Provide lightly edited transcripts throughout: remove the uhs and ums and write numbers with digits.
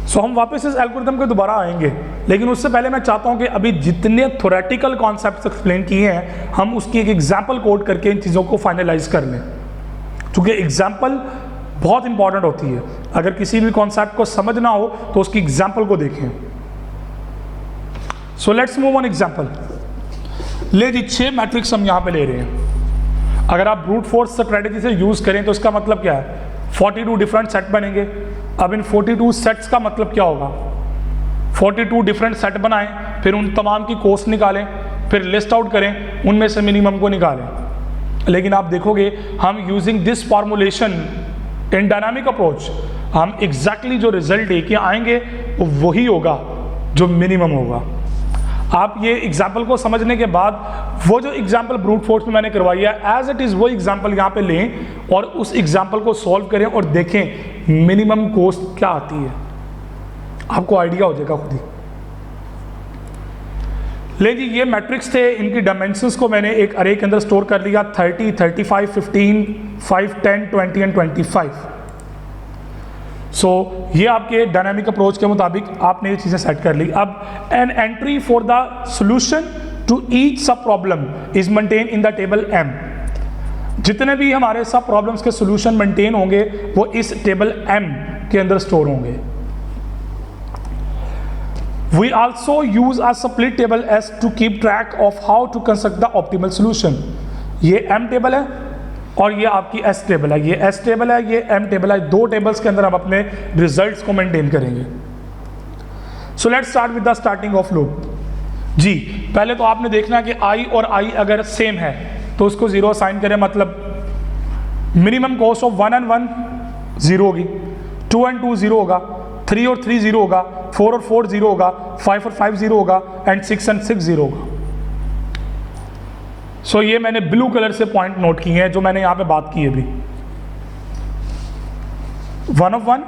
सो हम वापस इस एल्गोरिथम के दोबारा आएंगे, लेकिन उससे पहले मैं चाहता हूं कि अभी जितने थ्योरेटिकल कॉन्सेप्ट्स एक्सप्लेन किए हैं हम उसकी एक एग्जाम्पल कोड करके इन चीज़ों को फाइनलाइज कर लें, क्योंकि एग्जाम्पल बहुत इंपॉर्टेंट होती है। अगर किसी भी कॉन्सेप्ट को समझना हो तो उसकी एग्जाम्पल को देखें। So let's move on example. ले जी 6 मैट्रिक्स हम यहाँ पे ले रहे हैं। अगर आप ब्रूट फोर्स स्ट्रेटेजी से यूज़ करें तो इसका मतलब क्या है, 42 डिफरेंट सेट बनेंगे। अब इन 42 सेट्स का मतलब क्या होगा, 42 डिफरेंट सेट बनाएं, फिर उन तमाम की कोस्ट निकालें, फिर लिस्ट आउट करें, उनमें से मिनिमम को निकालें। लेकिन आप देखोगे हम using this formulation in dynamic approach, हम एग्जैक्टली जो रिजल्ट लेके आएंगे वो वही होगा जो मिनिमम होगा। आप ये एग्जाम्पल को समझने के बाद वो जो एग्जाम्पल ब्रूट फोर्स में मैंने करवाई है एज इट इज़ वो एग्जाम्पल यहाँ पे लें और उस एग्जाम्पल को सॉल्व करें और देखें मिनिमम कॉस्ट क्या आती है, आपको आइडिया हो जाएगा खुद ही। ले जी ये मैट्रिक्स थे, इनकी डायमेंशंस को मैंने एक अरे के अंदर स्टोर कर लिया, 30, 35, 15, 5, 10, 20 एंड 25। सो ये आपके डायनामिक अप्रोच के मुताबिक आपने ये चीज़ें सेट कर ली। अब an entry for the solution to each sub problem is maintain in the table M. जितने भी हमारे सब प्रॉब्लम्स के सॉल्यूशन मेंटेन होंगे वो इस टेबल एम के अंदर स्टोर होंगे। We also use a split table S to keep track of how to construct the optimal solution। ये M टेबल है और ये आपकी S टेबल है, ये S टेबल है, ये M टेबल है। 2 टेबल्स के अंदर हम अपने रिजल्ट्स को मेंटेन करेंगे। So let's start with the starting of loop. जी पहले तो आपने देखना कि I और I अगर सेम है तो उसको 0 असाइन करें, मतलब मिनिमम कॉस्ट ऑफ 1 and 1 0 होगी, 2 and 2 0 होगा, 3 और 3 0 होगा, 4 और 4 0 होगा, 5 और 5 0 होगा एंड 6 and 6 0 होगा। सो ये मैंने ब्लू कलर से पॉइंट नोट किए हैं जो मैंने यहाँ पे बात की अभी। 1 of 1।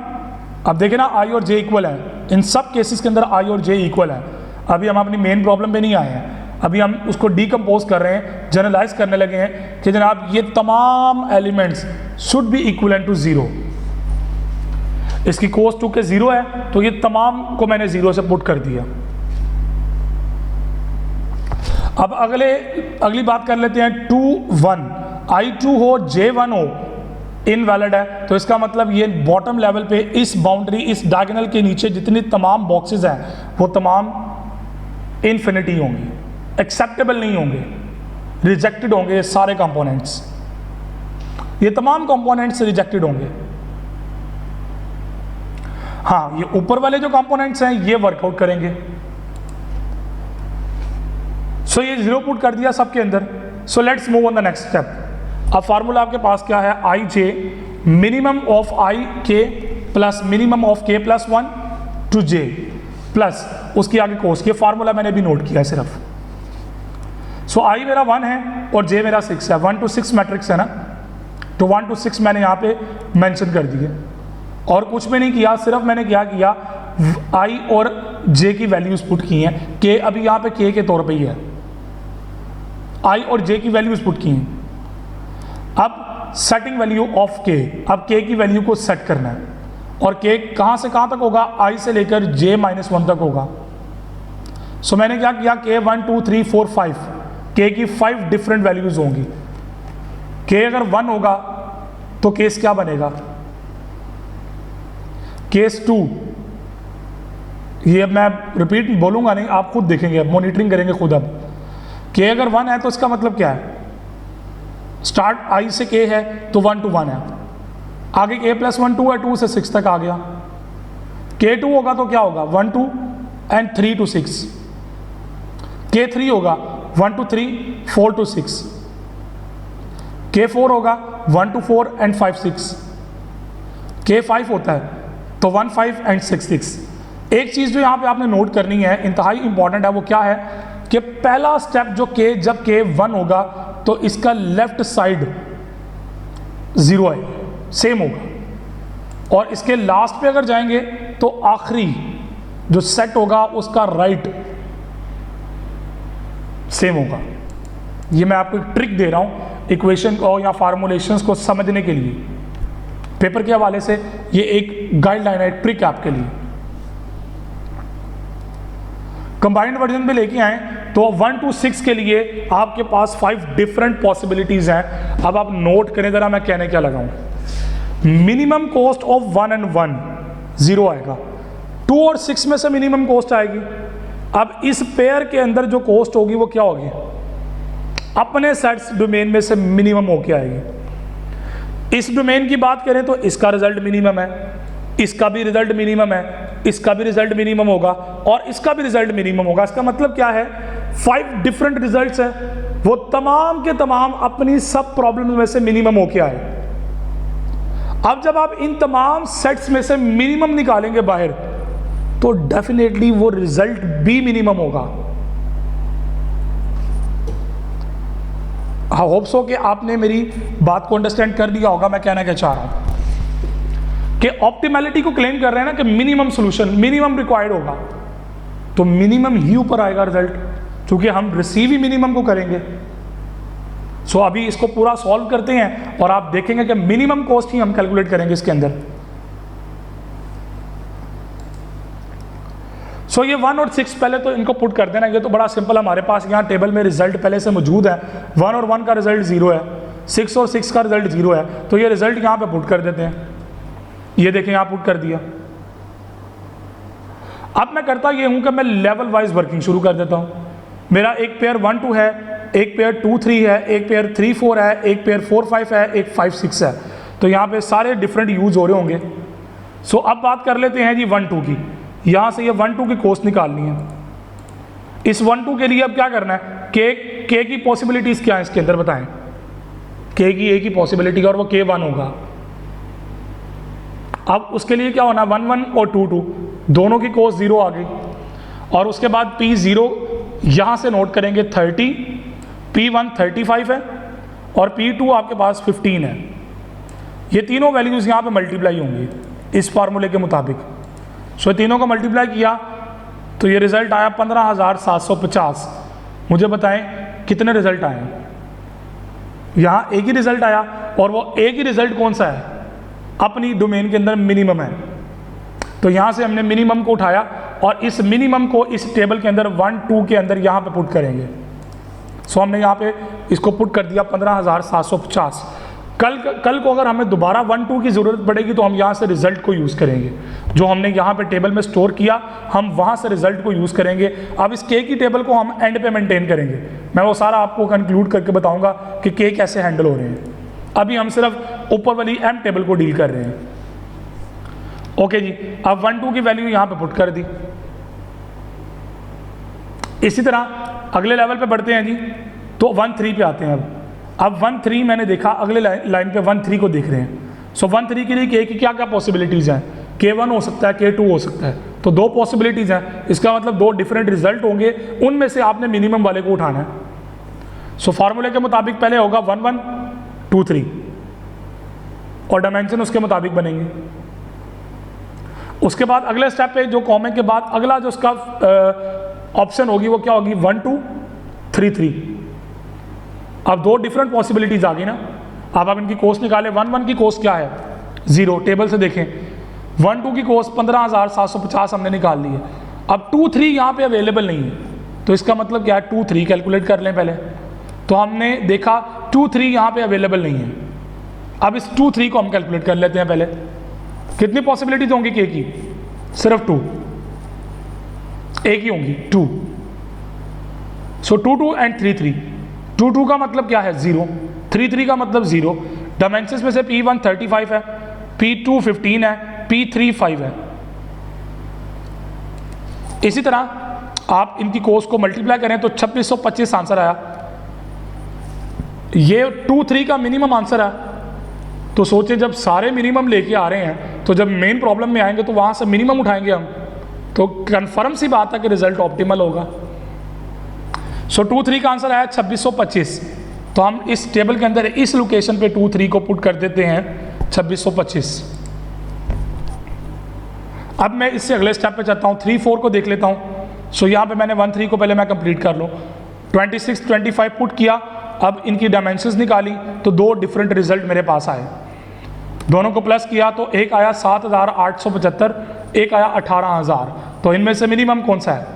अब देखें ना I और J इक्वल है, इन सब केसेस के अंदर I और J इक्वल है। अभी हम अपनी मेन प्रॉब्लम पे नहीं आए हैं, अभी हम उसको डीकम्पोज कर रहे हैं, जनरलाइज करने लगे हैं कि जनाब ये तमाम elements should be equivalent to 0। इसकी कोस्ट 2 के 0 है तो ये तमाम को मैंने 0 से पुट कर दिया। अब अगली बात कर लेते हैं 2 1। I2 हो J1 हो इनवैलिड है, तो इसका मतलब ये बॉटम लेवल पे इस बाउंड्री इस डायगोनल के नीचे जितनी तमाम बॉक्सेस हैं वो तमाम इन्फिनिटी होंगी, एक्सेप्टेबल नहीं होंगे, रिजेक्टेड होंगे। ये सारे कंपोनेंट्स, ये तमाम कंपोनेंट्स रिजेक्टेड होंगे। हाँ ये ऊपर वाले जो कंपोनेंट्स हैं ये वर्कआउट करेंगे। सो ये 0 पुट कर दिया सबके अंदर। So let's move on the next step. अब फार्मूला आपके पास क्या है, आई जे मिनिमम ऑफ आई के प्लस मिनिमम ऑफ के प्लस 1 टू जे प्लस उसकी आगे कोस्ट। ये फार्मूला मैंने भी नोट किया है सिर्फ। सो आई मेरा 1 है और जे मेरा 6 है, 1 to 6 मैट्रिक्स है ना, तो 1 to 6 मैंने यहाँ पे मेंशन कर दिए और कुछ भी नहीं किया, सिर्फ मैंने क्या किया आई और जे की वैल्यूज पुट की हैं। के अभी यहाँ पे के तौर पे ही है, आई और जे की वैल्यूज पुट की हैं। अब सेटिंग वैल्यू ऑफ के, अब के की वैल्यू को सेट करना है और के कहाँ से कहाँ तक होगा, आई से लेकर जे -1 तक होगा। सो मैंने क्या किया, के 1 2 3 4 5 के की 5 डिफरेंट वैल्यूज होंगी। के अगर 1 होगा तो केस क्या बनेगा, केस 2। ये मैं रिपीट बोलूंगा नहीं, आप खुद देखेंगे, मॉनिटरिंग करेंगे खुद। अब के अगर 1 है तो इसका मतलब क्या है, स्टार्ट आई से के है तो 1 to 1 है, आगे के प्लस 1 2 है, 2 से 6 तक आ गया। के 2 होगा तो क्या होगा 1 2 एंड 3 to 6। के 3 होगा 1 to 3 4 to 6। के 4 होगा 1 to 4 एंड 5 6। के 5 होता है तो 1 5 एंड 6 6। एक चीज़ जो यहाँ पे आपने नोट करनी है, इंतहाई इंपॉर्टेंट है, वो क्या है कि पहला स्टेप जो जब के 1 होगा तो इसका लेफ्ट साइड 0 है, सेम होगा, और इसके लास्ट पे अगर जाएंगे तो आखिरी जो सेट होगा उसका राइट सेम होगा। ये मैं आपको एक ट्रिक दे रहा हूँ इक्वेशन को या फार्मूलेशंस को समझने के लिए, पेपर के हवाले से ये एक गाइडलाइन है, ट्रिक है आपके लिए। कंबाइंड वर्जन पे लेके आए तो 1 to 6 के लिए आपके पास 5 डिफरेंट पॉसिबिलिटीज हैं। अब आप नोट करें जरा मैं कहने क्या लगाऊं। मिनिमम कॉस्ट ऑफ 1 and 1 0 आएगा, 2 और 6 में से मिनिमम कॉस्ट आएगी। अब इस पेयर के अंदर जो कॉस्ट होगी वो क्या होगी, अपने सेट्स डोमेन में से मिनिमम होके आएगी। इस डोमेन की बात करें तो इसका रिजल्ट मिनिमम है, इसका भी रिजल्ट मिनिमम है, इसका भी रिजल्ट मिनिमम होगा और इसका भी रिजल्ट मिनिमम होगा। इसका मतलब क्या है, 5 डिफरेंट रिजल्ट्स हैं, वो तमाम के तमाम अपनी सब प्रॉब्लम में से मिनिमम होके आए। अब जब आप इन तमाम सेट्स में से मिनिमम निकालेंगे बाहर तो डेफिनेटली वो रिजल्ट भी मिनिमम होगा। आई होप सो कि आपने मेरी बात को अंडरस्टैंड कर लिया होगा। मैं कहना क्या चाह रहा हूं कि ऑप्टिमैलिटी को क्लेम कर रहे हैं ना कि मिनिमम सॉल्यूशन मिनिमम रिक्वायर्ड होगा, तो मिनिमम ही ऊपर आएगा रिजल्ट, क्योंकि हम रिसीव ही मिनिमम को करेंगे। सो अभी इसको पूरा सॉल्व करते हैं और आप देखेंगे कि मिनिमम कॉस्ट ही हम कैलकुलेट करेंगे इसके अंदर। सो ये 1 और 6 पहले तो इनको पुट कर देना, ये तो बड़ा सिंपल, हमारे पास यहाँ टेबल में रिजल्ट पहले से मौजूद है। 1 और 1 का रिजल्ट 0 है, 6 और 6 का रिजल्ट 0 है, तो ये रिजल्ट यहाँ पे पुट कर देते हैं। ये देखें यहाँ पुट कर दिया। अब मैं करता ये हूँ कि मैं लेवल वाइज वर्किंग शुरू कर देता हूँ। मेरा एक पेयर 1 2 है, एक पेयर 2 3 है, एक पेयर 3 4 है, एक पेयर 4 5 है, एक 5 6 है, तो यहाँ पे सारे डिफरेंट यूज हो रहे होंगे। सो अब बात कर लेते हैं जी 1 2 की। यहाँ से ये 1 2 की कॉस्ट निकालनी है। इस 1 2 के लिए अब क्या करना है, के की पॉसिबिलिटीज क्या है इसके अंदर बताएं। के की एक ही पॉसिबिलिटी और वो K1 होगा। अब उसके लिए क्या होना, 1 1 और 2 2 दोनों की कॉस्ट 0 आ गई, और उसके बाद P0 यहाँ से नोट करेंगे 30, P1 35 है और P2 आपके पास 15 है। ये तीनों वैल्यूज़ यहाँ पे मल्टीप्लाई होंगी इस फार्मूले के मुताबिक। सो तीनों को मल्टीप्लाई किया तो ये रिजल्ट आया 15,750। मुझे बताएं कितने रिजल्ट आए। यहाँ एक ही रिजल्ट आया और वो एक ही रिजल्ट कौन सा है, अपनी डोमेन के अंदर मिनिमम है। तो यहाँ से हमने मिनिमम को उठाया और इस मिनिमम को इस टेबल के अंदर 1 2 के अंदर यहाँ पे पुट करेंगे। सो हमने यहाँ पे इसको पुट कर दिया 15,750। कल को अगर हमें दोबारा 1 2 की ज़रूरत पड़ेगी तो हम यहाँ से रिजल्ट को यूज़ करेंगे, जो हमने यहाँ पे टेबल में स्टोर किया हम वहाँ से रिजल्ट को यूज़ करेंगे। अब इस के की टेबल को हम एंड पे मेंटेन करेंगे, मैं वो सारा आपको कंक्लूड करके बताऊँगा कि के कैसे हैंडल हो रहे हैं। अभी हम सिर्फ ऊपर वाली एम टेबल को डील कर रहे हैं। ओके जी, अब 1 2 की वैल्यू यहाँ पे पुट कर दी। इसी तरह अगले लेवल पे बढ़ते हैं जी, तो 1 3 पे आते हैं। अब 1 3 मैंने देखा, अगले लाइन पे 1 3 को देख रहे हैं। सो 1 3 के लिए के की क्या क्या पॉसिबिलिटीज़ हैं, K1 हो सकता है, K2 हो सकता है, तो 2 पॉसिबिलिटीज़ हैं। इसका मतलब 2 डिफरेंट रिजल्ट होंगे, उनमें से आपने मिनिमम वाले को उठाना है। सो फार्मूले के मुताबिक पहले होगा 1 1 2 3 और डायमेंशन उसके मुताबिक बनेंगे। उसके बाद अगले स्टेप पे जो कॉमे के बाद अगला जो उसका ऑप्शन होगी वो क्या होगी, 1 2 3 3। अब 2 डिफरेंट पॉसिबिलिटीज आ गई ना। अब आप इनकी कॉस्ट निकालें। 1 1 की कॉस्ट क्या है, 0, टेबल से देखें। 1 2 की कॉस्ट 15,750 हमने निकाल ली है। अब 2 3 यहाँ पे अवेलेबल नहीं है, तो इसका मतलब क्या है, 2 3 कैलकुलेट कर लें पहले। तो हमने देखा 2 3 यहाँ पे अवेलेबल नहीं है। अब इस 2 3 को हम कैलकुलेट कर लेते हैं पहले। कितनी पॉसिबिलिटीज होंगी के की, सिर्फ 2, एक ही होंगी 2। सो 2 2 एंड 3 3। 2 2 का मतलब क्या है, 0, 3 3 का मतलब 0। डायमेंशंस में से P1 35 है, P2 15 है, P3 5 है। इसी तरह आप इनकी कॉस्ट को मल्टीप्लाई करें तो 2625 आंसर आया। ये 2 3 का मिनिमम आंसर है। तो सोचें जब सारे मिनिमम लेके आ रहे हैं तो जब मेन प्रॉब्लम में आएंगे तो वहाँ से मिनिमम उठाएंगे हम, तो कन्फर्म सी बात है कि रिजल्ट ऑप्टिमल होगा। सो 2 3 का आंसर आया 2625। तो हम इस टेबल के अंदर इस लोकेशन पे 2 3 को पुट कर देते हैं 2625। अब मैं इससे अगले स्टेप पे चलता हूँ, 3 4 को देख लेता हूँ। सो यहाँ पे मैंने 1 3 को पहले मैं कंप्लीट कर लूँ। 26 25 पुट किया। अब इनकी डायमेंशंस निकाली तो 2 डिफरेंट रिजल्ट मेरे पास आए। दोनों को प्लस किया तो एक आया 7,875, एक आया 18,000। तो इनमें से मिनिमम कौन सा है,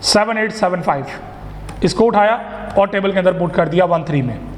7875, इसको उठाया और टेबल के अंदर पुट कर दिया 1 3 में।